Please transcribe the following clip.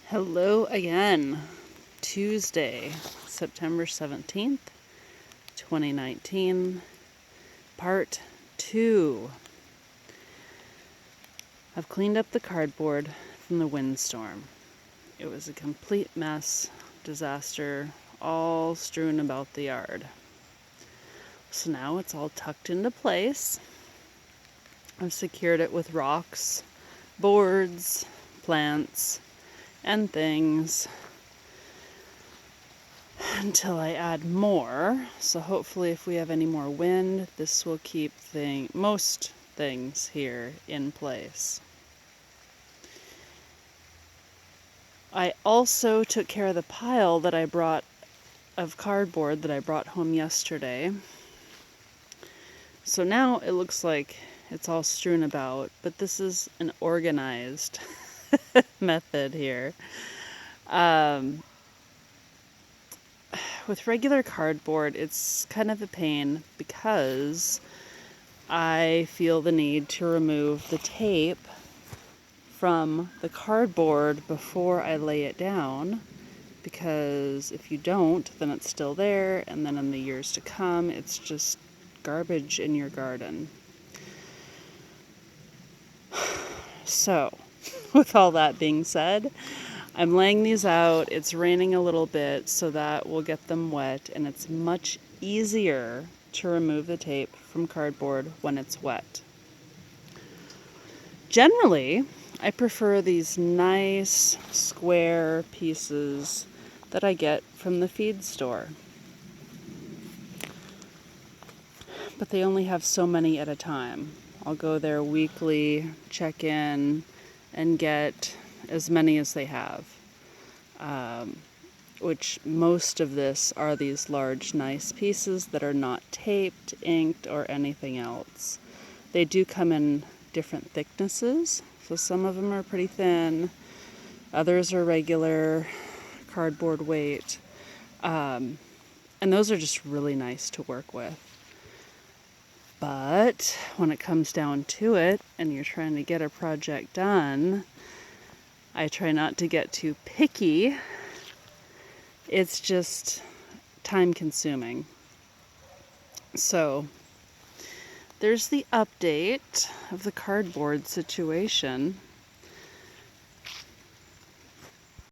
Hello again. Tuesday, September 17th, 2019, part 2. I've cleaned up the cardboard from the windstorm. It was a complete mess, disaster, all strewn about the yard. So now it's all tucked into place. I've secured it with rocks, boards, plants, and things until I add more. So hopefully if we have any more wind, this will keep most things here in place. I also took care of the pile that I brought of cardboard that I brought home yesterday. So now it looks like it's all strewn about, but this is an organized method here. With regular cardboard, it's kind of a pain because I feel the need to remove the tape from the cardboard before I lay it down, because if you don't, then it's still there, and then in the years to come, it's just garbage in your garden. So, with all that being said, I'm laying these out. It's raining a little bit, so that will get them wet, and it's much easier to remove the tape from cardboard when it's wet. Generally, I prefer these nice square pieces that I get from the feed store. But they only have so many at a time. I'll go there weekly, check in, and get as many as they have. Which most of this are these large, nice pieces that are not taped, inked, or anything else. They do come in different thicknesses, so some of them are pretty thin, others are regular cardboard weight, and those are just really nice to work with. But when it comes down to it, and you're trying to get a project done, I try not to get too picky. It's just time consuming. So there's the update of the cardboard situation.